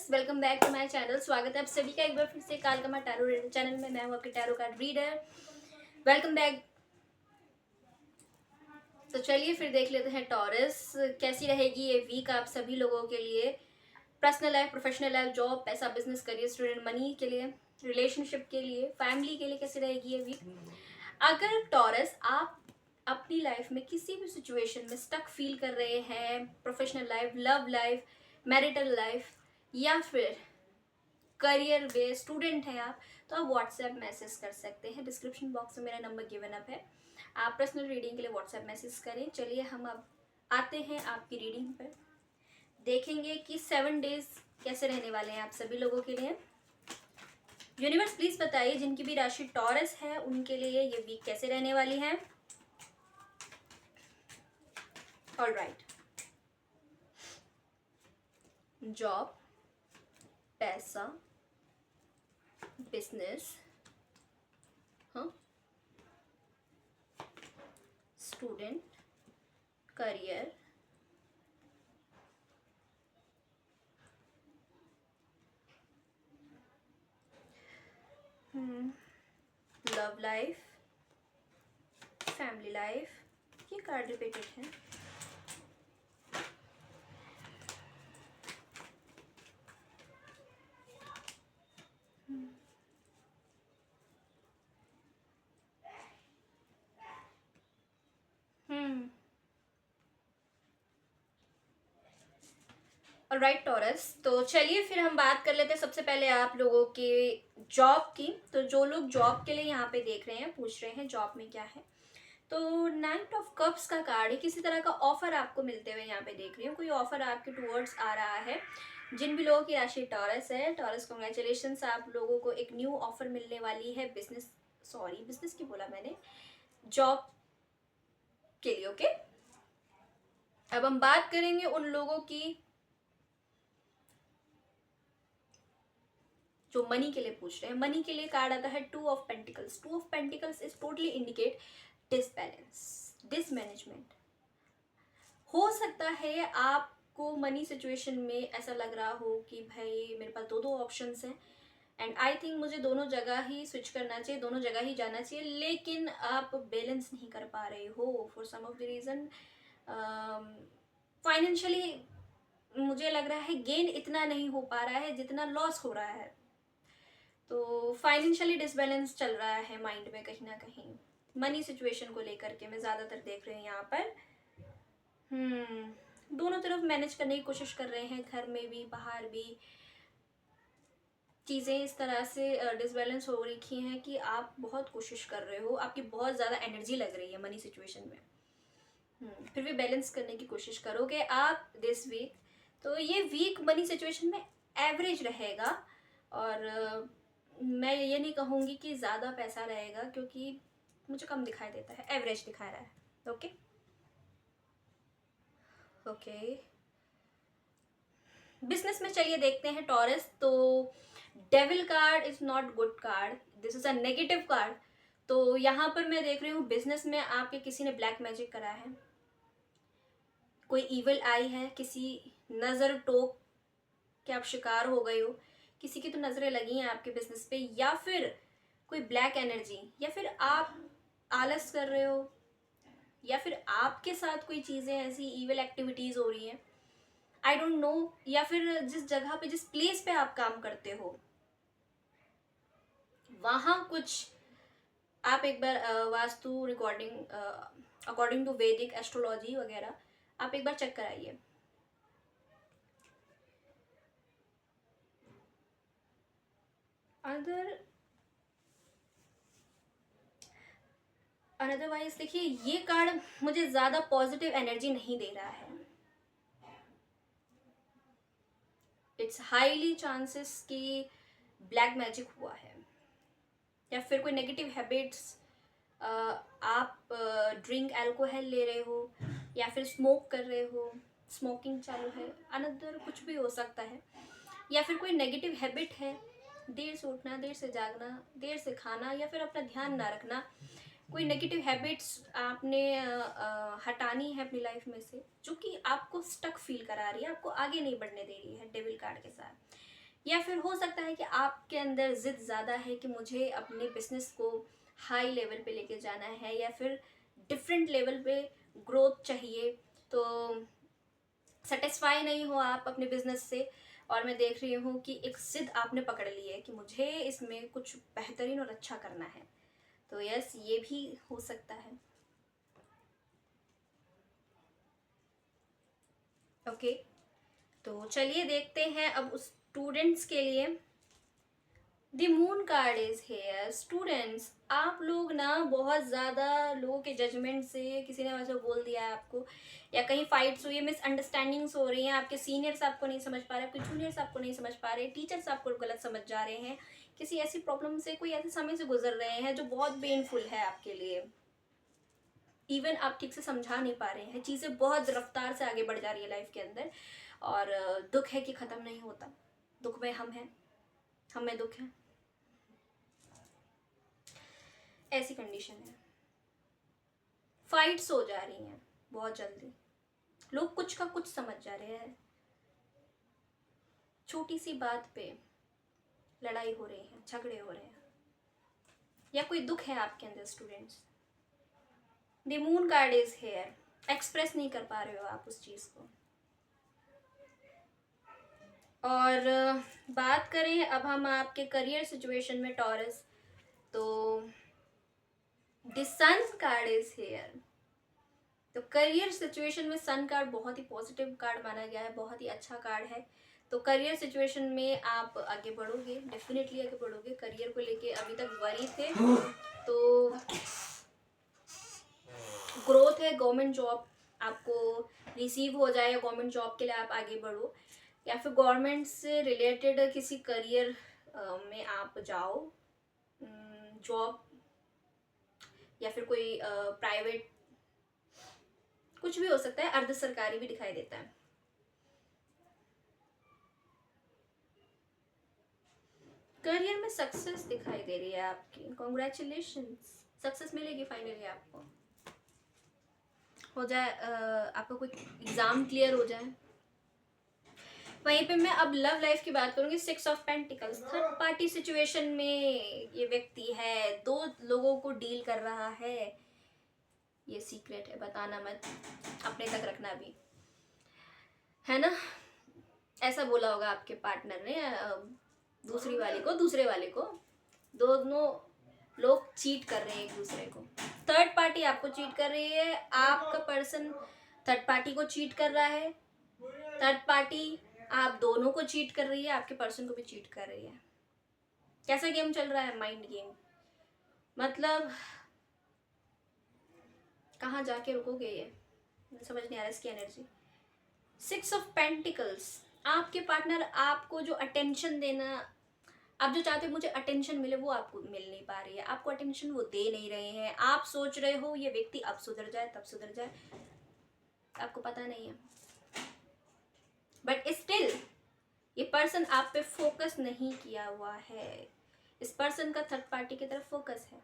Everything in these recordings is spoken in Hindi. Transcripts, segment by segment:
Welcome back to my channel. स्वागत है आप सभी का एक बार फिर से कालकमा टैरो रीडर चैनल में। मैं हूं आपकी tarot card reader. Welcome back. तो चलिए फिर देख लेते हैं टॉरस, कैसी रहेगी ये वीक आप सभी लोगों के लिए। Personal life, professional life, job, पैसा, बिजनेस, करियर, स्टूडेंट, मनी के लिए, रिलेशनशिप के लिए, फैमिली के लिए कैसी रहेगी ये वीक। अगर टॉरस आप अपनी लाइफ में किसी भी सिचुएशन में स्टक फील कर रहे हैं, professional life, love life, marital life या फिर करियर बेस्ड स्टूडेंट हैं आप, तो आप व्हाट्सएप मैसेज कर सकते हैं। डिस्क्रिप्शन बॉक्स में मेरा नंबर गिवन अप है। आप पर्सनल रीडिंग के लिए व्हाट्सएप मैसेज करें। चलिए हम अब आते हैं आपकी रीडिंग पर। देखेंगे कि 7 डेज कैसे रहने वाले हैं आप सभी लोगों के लिए। यूनिवर्स प्लीज बताइए जिनकी भी राशि टॉरस है उनके लिए ये वीक कैसे रहने वाली है। ऑलराइट, जॉब, पैसा, बिजनेस, हाँ, student, career, love life, family life. ये कार्ड रिपीटेड है। राइट टॉरस, तो चलिए फिर हम बात कर लेते हैं सबसे पहले आप लोगों के जॉब की। तो जो लोग जॉब के लिए यहाँ पे देख रहे हैं, पूछ रहे हैं जॉब में क्या है, तो नाइट ऑफ कप्स का कार्ड है। किसी तरह का ऑफर आपको मिलते हुए यहाँ पे देख रही हूँ। कोई ऑफर आपके टूवर्ड्स आ रहा है। जिन भी लोगों की राशि टॉरस है, टॉरस कॉन्ग्रेचुलेशन, आप लोगों को एक न्यू ऑफर मिलने वाली है। बिजनेस की बोला मैंने, जॉब के लिए। ओके, अब हम बात करेंगे उन लोगों की जो मनी के लिए पूछ रहे हैं। मनी के लिए कार्ड आता है 2 of pentacles. 2 of pentacles is totally indicate disbalance, dismanagement. हो सकता है आपको मनी सिचुएशन में ऐसा लग रहा हो कि भाई मेरे पास दो दो ऑप्शंस हैं एंड आई थिंक मुझे दोनों जगह ही स्विच करना चाहिए, दोनों जगह ही जाना चाहिए, लेकिन आप बैलेंस नहीं कर पा रहे हो for some of the reason. Financially मुझे लग रहा है गेन इतना नहीं हो पा रहा है जितना लॉस हो रहा है। तो फाइनेंशियली डिसबैलेंस चल रहा है माइंड में कहीं ना कहीं। मनी सिचुएशन को लेकर के मैं ज़्यादातर देख रही हूँ यहाँ पर। दोनों तरफ मैनेज करने की कोशिश कर रहे हैं, घर में भी बाहर भी। चीज़ें इस तरह से डिसबैलेंस हो रखी हैं कि आप बहुत कोशिश कर रहे हो, आपकी बहुत ज़्यादा एनर्जी लग रही है मनी सिचुएशन में। फिर भी बैलेंस करने की कोशिश करोगे आप दिस वीक। तो ये वीक मनी सिचुएशन में एवरेज रहेगा। और मैं ये नहीं कहूँगी कि ज़्यादा पैसा रहेगा क्योंकि मुझे कम दिखाई देता है, एवरेज दिखा रहा है। ओके ओके, बिजनेस में चलिए देखते हैं टॉरस। तो devil card is not good card, this is a negative card. तो यहाँ पर मैं देख रही हूँ बिजनेस में आपके किसी ने ब्लैक मैजिक करा है, कोई इविल आई है, किसी नज़र टोक के आप शिकार हो गए हो। किसी की तो नज़रें लगी हैं आपके बिजनेस पे, या फिर कोई ब्लैक एनर्जी, या फिर आप आलस कर रहे हो, या फिर आपके साथ कोई चीज़ें ऐसी इविल एक्टिविटीज़ हो रही हैं, आई डोंट नो। या फिर जिस जगह पे, जिस प्लेस पे आप काम करते हो, वहाँ कुछ आप एक बार वास्तु रिकॉर्डिंग अकॉर्डिंग टू वैदिक एस्ट्रोलॉजी वगैरह आप एक बार चेक कराइए। अदरवाइज देखिए ये कार्ड मुझे ज़्यादा पॉजिटिव एनर्जी नहीं दे रहा है। इट्स हाईली चांसेस कि ब्लैक मैजिक हुआ है, या फिर कोई नेगेटिव हैबिट्स, आप ड्रिंक अल्कोहल ले रहे हो, या फिर स्मोक कर रहे हो, स्मोकिंग चालू है, अनदर कुछ भी हो सकता है। या फिर कोई नेगेटिव हैबिट है, देर से उठना, देर से जागना, देर से खाना, या फिर अपना ध्यान ना रखना। कोई नेगेटिव हैबिट्स आपने हटानी है अपनी लाइफ में से, जो कि आपको स्टक फील करा रही है, आपको आगे नहीं बढ़ने दे रही है डेविल कार्ड के साथ। या फिर हो सकता है कि आपके अंदर ज़िद ज़्यादा है कि मुझे अपने बिजनेस को हाई लेवल पे लेके जाना है, या फिर डिफरेंट लेवल पे ग्रोथ चाहिए, तो सेटिस्फाई नहीं हो आप अपने बिजनेस से, और मैं देख रही हूँ कि एक ज़िद आपने पकड़ ली है कि मुझे इसमें कुछ बेहतरीन और अच्छा करना है, तो यस, ये भी हो सकता है। ओके, तो चलिए देखते हैं अब उस स्टूडेंट्स के लिए। The moon card is hair. Students, आप लोग ना बहुत ज़्यादा लोगों के जजमेंट से, किसी ने वैसे बोल दिया है आपको, या कहीं फाइट्स हुई है, मिसअंडरस्टैंडिंग्स हो रही हैं, आपके सीनियर्स आपको नहीं समझ पा रहे, आपके जूनियर्स आपको नहीं समझ पा रहे, टीचर्स आपको गलत समझ जा रहे हैं, किसी ऐसी प्रॉब्लम से, कोई ऐसे समय से गुजर रहे हैं जो बहुत पेनफुल है आपके लिए। इवन आप ठीक से समझा नहीं पा रहे हैं, चीज़ें बहुत रफ्तार से आगे बढ़ जा रही है लाइफ के अंदर, और दुख है कि ख़त्म नहीं होता। दुख में हम हैं, हम में दुख है, ऐसी कंडीशन है। फाइट्स हो जा रही हैं बहुत जल्दी, लोग कुछ का कुछ समझ जा रहे हैं, छोटी सी बात पे लड़ाई हो रही है, झगड़े हो रहे हैं, या कोई दुख है आपके अंदर students. The moon card is hair. Express नहीं कर पा रहे हो आप उस चीज़ को। और बात करें अब हम आपके करियर सिचुएशन में टॉरस, तो the sun card is here. तो करियर सिचुएशन में सन कार्ड बहुत ही पॉजिटिव कार्ड माना गया है, बहुत ही अच्छा कार्ड है। तो करियर सिचुएशन में आप आगे बढ़ोगे, डेफिनेटली आगे बढ़ोगे। करियर को लेके अभी तक वरी थे, तो ग्रोथ है, गवर्नमेंट जॉब आपको रिसीव हो जाए, या गवर्नमेंट जॉब के लिए आप आगे बढ़ो, या फिर गवर्नमेंट से रिलेटेड किसी करियर में आप जाओ, जॉब, या फिर कोई प्राइवेट, कुछ भी हो सकता है, अर्ध सरकारी भी दिखाई देता है। करियर में सक्सेस दिखाई दे रही है आपकी, कॉन्ग्रेचुलेशंस, सक्सेस मिलेगी फाइनली आपको। हो जाए आपका कोई एग्जाम क्लियर हो जाए। वहीं पे मैं अब लव लाइफ की बात करूंगी। 6 of pentacles, third party situation में ये व्यक्ति है, दो लोगों को डील कर रहा है। ये सीक्रेट है, बताना मत, अपने तक रखना भी, है ना। ऐसा बोला होगा आपके पार्टनर ने दूसरी वाली को, दूसरे वाले को, दोनों लोग चीट कर रहे हैं एक दूसरे को। थर्ड पार्टी आपको चीट कर रही है, आपका पर्सन थर्ड पार्टी को चीट कर रहा है, थर्ड पार्टी आप दोनों को चीट कर रही है, आपके पर्सन को भी चीट कर रही है। कैसा गेम चल रहा है? Mind game. मतलब कहाँ जाके रुकोगे, ये समझ नहीं आ रहा इसकी एनर्जी। 6 ऑफ पेंटिकल्स, आपके पार्टनर आपको जो अटेंशन देना, आप जो चाहते हो मुझे अटेंशन मिले, वो आपको मिल नहीं पा रही है, आपको अटेंशन वो दे नहीं रहे हैं। आप सोच रहे हो ये व्यक्ति अब सुधर जाए, तब सुधर जाए, आपको पता नहीं है, बट स्टिल ये पर्सन आप पे फोकस नहीं किया हुआ है। इस पर्सन का थर्ड पार्टी की तरफ फोकस है।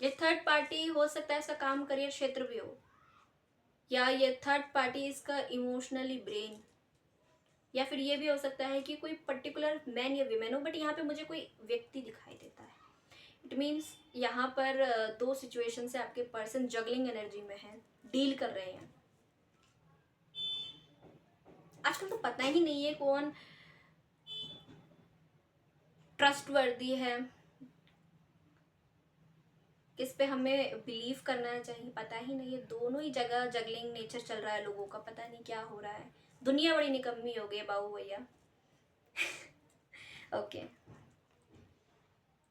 ये थर्ड पार्टी हो सकता है इसका काम करियर क्षेत्र भी हो, या ये थर्ड पार्टी इसका इमोशनली ब्रेन, या फिर ये भी हो सकता है कि कोई पर्टिकुलर मैन या विमेन हो, बट यहाँ पे मुझे कोई व्यक्ति दिखाई देता है। इट मीन्स यहाँ पर दो सिचुएशन से आपके पर्सन जगलिंग एनर्जी में है, डील कर रहे हैं। आजकल तो पता ही नहीं है कौन ट्रस्टवर्दी है, किस पे हमें बिलीव करना चाहिए, पता ही नहीं है। दोनों ही जगह जगलिंग नेचर चल रहा है लोगों का, पता नहीं क्या हो रहा है। दुनिया बड़ी निकम्मी हो गई बाबू भैया। ओके,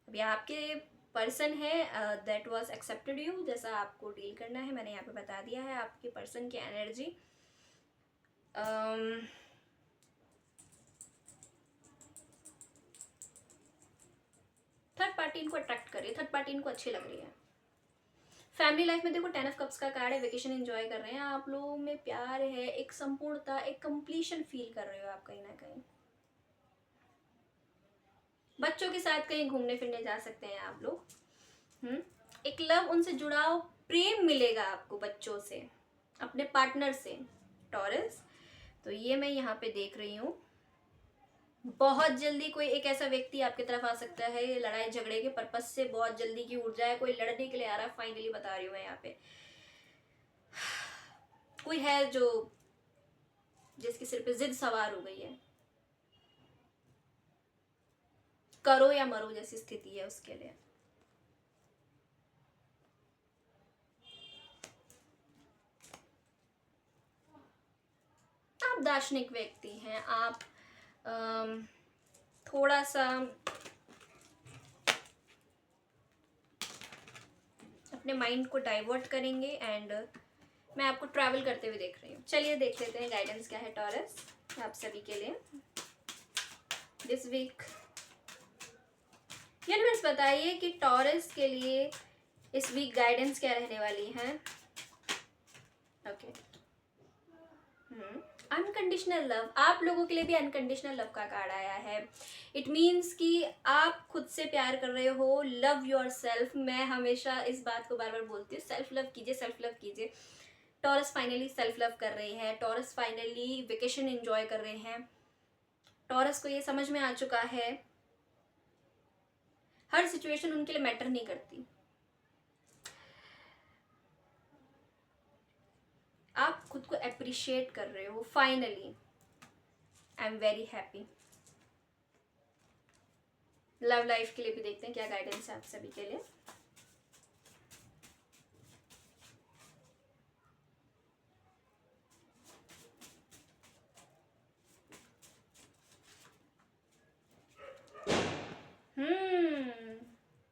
अभी आपके पर्सन है दैट वाज एक्सेप्टेड यू, जैसा आपको डील करना है मैंने यहाँ पे बता दिया है। आपके पर्सन की एनर्जी, थर्ड पार्टी इनको अट्रैक्ट कर रही है, थर्ड पार्टी इनको अच्छी लग रही है। फैमिली लाइफ में देखो 10 ऑफ कप्स का कार्ड है, वेकेशन एंजॉय कर रहे हैं आप लोगों में, प्यार है, एक संपूर्णता, एक कंप्लीशन फील कर रहे हो आप कहीं ना कहीं। बच्चों के साथ कहीं घूमने फिरने जा सकते हैं आप लोग। एक लव, उनसे जुड़ाव, प्रेम मिलेगा आपको बच्चों से, अपने पार्टनर से, टॉरस। तो ये मैं यहाँ पे देख रही हूँ। बहुत जल्दी कोई एक ऐसा व्यक्ति आपकी तरफ आ सकता है, लड़ाई झगड़े के पर्पज से बहुत जल्दी की ऊर्जा है, कोई लड़ने के लिए आ रहा है, फाइनली बता रही हूँ मैं यहाँ पे। कोई है जो जिसके सिर पे जिद सवार हो गई है, करो या मरो जैसी स्थिति है उसके लिए। आप दार्शनिक व्यक्ति हैं, आप थोड़ा सा अपने माइंड को डाइवर्ट करेंगे एंड मैं आपको ट्रैवल करते हुए देख रही हूँ। चलिए देख लेते हैं गाइडेंस क्या है टॉरस आप सभी के लिए दिस वीक। यूनिवर्स बताइए कि टॉरस के लिए इस वीक गाइडेंस क्या रहने वाली है। ओके, अनकंडीशनल लव, आप लोगों के लिए भी अनकंडीशनल लव का कार्ड आया है। इट मीन्स कि आप खुद से प्यार कर रहे हो, लव योर सेल्फ। मैं हमेशा इस बात को बार बार बोलती हूँ, सेल्फ लव कीजिए, सेल्फ लव कीजिए। टॉरस फाइनली सेल्फ लव कर रही है, टॉरस फाइनली वेकेशन एंजॉय कर रहे हैं। टॉरस को ये समझ में आ चुका है हर सिचुएशन उनके लिए मैटर नहीं करती। आप खुद को अप्रिशिएट कर रहे हो finally. I am very happy. Love life के लिए भी देखते हैं क्या गाइडेंस है आप सभी के लिए।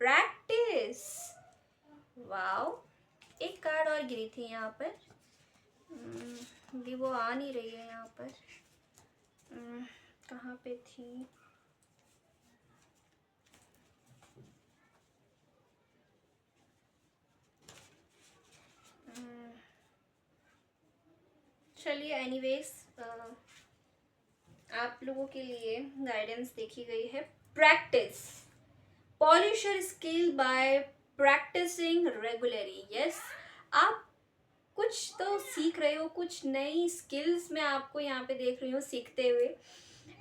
Practice, wow. एक कार्ड और गिरी थी यहाँ पर, भी वो आ नहीं रही है यहाँ पर। कहाँ पे थी? चलिए एनीवेज, आप लोगों के लिए गाइडेंस देखी गई है। Practice, polish your skill by practising regularly. Yes, आप कुछ तो सीख रहे हो, कुछ नई स्किल्स मैं आपको यहाँ पे देख रही हूँ सीखते हुए।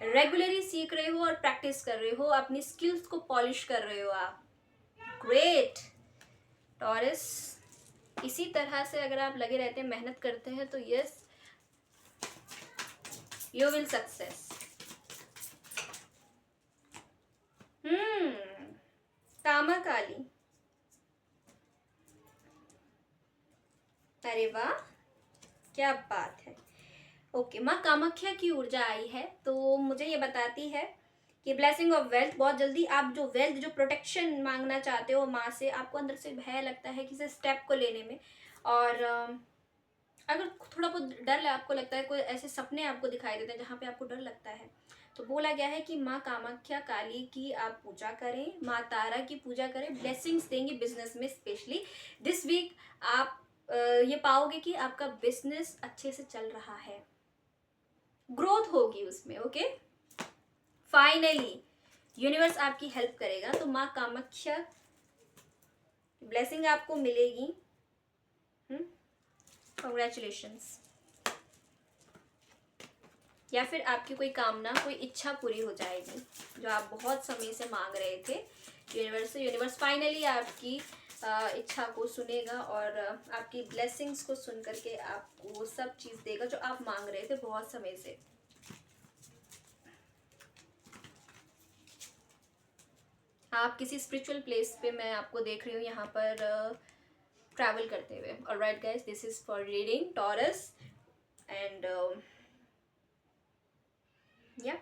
रेगुलरली सीख रहे हो और प्रैक्टिस कर रहे हो, अपनी स्किल्स को पॉलिश कर रहे हो आप। ग्रेट टॉरस, इसी तरह से अगर आप लगे रहते हैं, मेहनत करते हैं तो यस यू विल सक्सेस। कामाकाली, अरे वाह क्या बात है। ओके, माँ कामाख्या की ऊर्जा आई है तो मुझे ये बताती है कि ब्लेसिंग ऑफ वेल्थ, बहुत जल्दी आप जो वेल्थ, जो प्रोटेक्शन मांगना चाहते हो माँ से, आपको अंदर से भय लगता है किसी स्टेप को लेने में। और अगर थोड़ा बहुत डर आपको लगता है, कोई ऐसे सपने आपको दिखाई देते हैं जहाँ पे आपको डर लगता है, तो बोला गया है कि माँ कामाख्या काली की आप पूजा करें, माँ तारा की पूजा करें, ब्लेसिंग्स देंगी बिजनेस में। स्पेशली दिस वीक आप ये पाओगे कि आपका बिजनेस अच्छे से चल रहा है, ग्रोथ होगी उसमें। ओके, फाइनली यूनिवर्स आपकी हेल्प करेगा, तो माँ कामाख्या ब्लेसिंग आपको मिलेगी। कॉन्ग्रेचुलेशंस। या फिर आपकी कोई कामना, कोई इच्छा पूरी हो जाएगी जो आप बहुत समय से मांग रहे थे यूनिवर्स से। यूनिवर्स फाइनली आपकी इच्छा को सुनेगा और आपकी ब्लेसिंग्स को सुन करके आपको वो सब चीज़ देगा जो आप मांग रहे थे बहुत समय से। आप किसी स्पिरिचुअल प्लेस पे मैं आपको देख रही हूँ यहाँ पर ट्रैवल करते हुए। Alright guys, this is for reading Taurus and you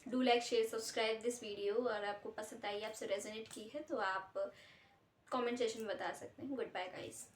do like share subscribe this video. और आपको पसंद आई, आपसे रेजोनेट की है तो आप कमेंट सेशन में बता सकते हैं। Good bye guys.